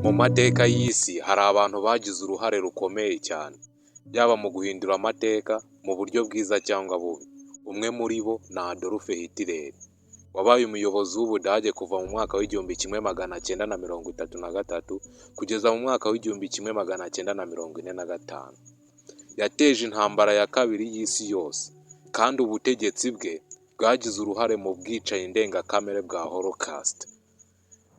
Mu mateka y'isi hari abantu bagize uruhare rukomeye cyane, yaba mu guhindura amateka mu buryo bwiza cyangwa bubi. Umwe muri bo ni Adolf Hitler, wabaye umuyobozi w'Ubudage kuva mu mwaka w'igihumbi kimwe magana cyenda na mirongo itatu na gatatu kugeza mu mwaka w'igihumbi kimwe magana cyenda na mirongo ine na gatanu. Yateje intambara ya kabiri y'isi yose, kandi ubutegetsi bwe bwagize uruhare mu bwicanyi ndengakamere bwa Holocaust.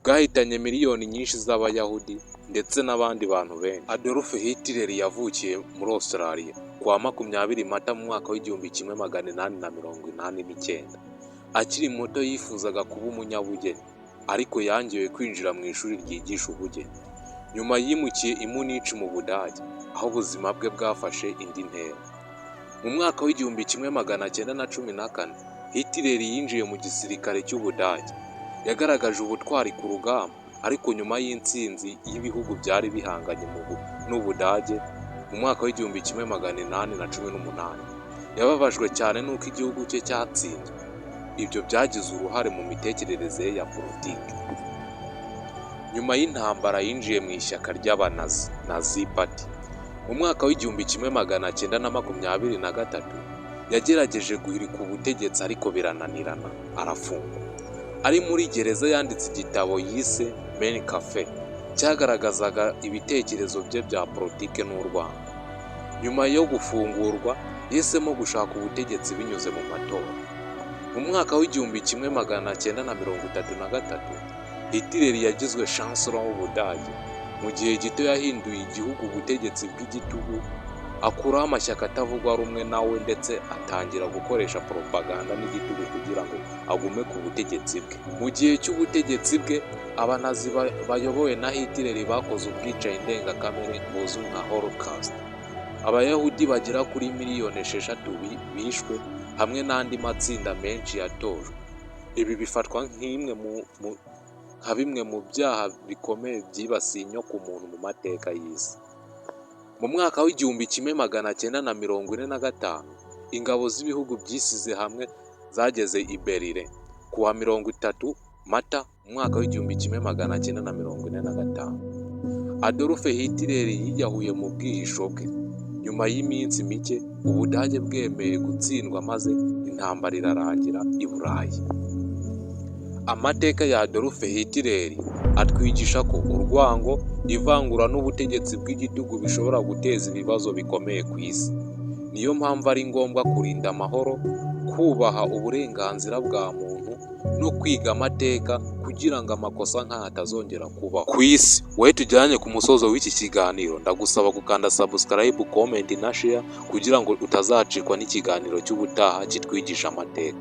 Bwahitanye miliyoni nyinshi z'Abayahudi ndetse n'abandi bantu benshi. Adolf Hitler yavukiye muri Australia kuwa 20 Mata mu mwaka w'igihumbi kimwe magana inani na mirongo inani n'icyenda. Akiri muto yifuzaga kuba umunyabugeni, ariko yangiwe kwinjira mu ishuri ryigisha ubugeni. Nyuma yimukiye i Munich mu Budage, aho ubuzima bwe bwafashe indi ntera. Mu mwaka w'igihumbi kimwe magana cyenda na cumi na kane, Hitler yinjiye mu gisirikare cy'Ubudage. Yagaragaje ubutwari ku rugamba, ariko nyuma y'intsinzi y'ibihugu byari bihanganye n'Ubudage mu mwaka w'igihumbi kimwe magana inani na cumi n'umunani, yababajwe cyane n'uko igihugu cye cyatsinzwe. Ibyo byagize uruhare mu mitekerereze ye ya politiki. Nyuma y'intambara yinjiye mu ishyaka ry'Abanazi, Nazi Party. Mu mwaka w'igihumbi kimwe magana cyenda na makumyabiri na gatatu, yagerageje guhirika ubutegetsi ariko birananirana, arafungwa. Ari muri gereza yanditse igitabo yise Mein Kampf, cyagaragazaga ibitekerezo bye bya politiki n'urwango. Nyuma yo gufungurwa, yahisemo gushaka ubutegetsi binyuze mu matora. Mu mwaka w'igihumbi kimwe magana cyenda na mirongo itatu na gatatu, Hitler yagizwe Chancellor w'Ubudage. Mu gihe gito yahinduye igihugu ubutegetsi bw'igitugu, akuraho amashyaka atavugwa rumwe nawe ndetse atangira gukoresha propaganda n'igitugu kugira ngo agume ku butegetsi bwe. Mu gihe cy'ubutegetsi bwe, Abanazi bayobowe na Hitler bakoze ubwicanyi ndengakamere buzwi nka Holocaust. Abayahudi bagera kuri miliyoni 6 bishwe, hamwe n'andi matsinda menshi yatojwe. Ibi bifatwa nka bimwe mu byaha bikomeye byibasiye inyokomuntu mu mateka y'isi. Mu mwaka w'igihumbi kimwe magana cyenda na mirongo ine na gatanu, ingabo z'ibihugu byisize hamwe zageze i Berlin kuwa 30 Mata mu mwaka w'igihumbi kimwe magana cyenda na mirongo ine na gatanu. Adolf Hitler yiyahuye mu bwihisho bwe. Nyuma y'iminsi mike, Ubudage bwemeye gutsindwa maze intambara irarangira i Burayi. Amateka ya Adolf Hitler atwigisha ko urwango, ivangura n'ubutegetsi bw'igitugu bishobora guteza ibibazo bikomeye ku isi. Niyo mpamvu ari ngombwa kurinda amahoro, kubaha uburenganzira bwa muntu no kwiga amateka kugira ngo amakosa nk'aya atazongera kubaho ku isi. Wowe tujyanye ku musozo w'iki kiganiro, ndagusaba gukanda subscribe, comment na share kugira ngo utazacikwa n'ikiganiro cy'ubutaha kitwigisha amateka.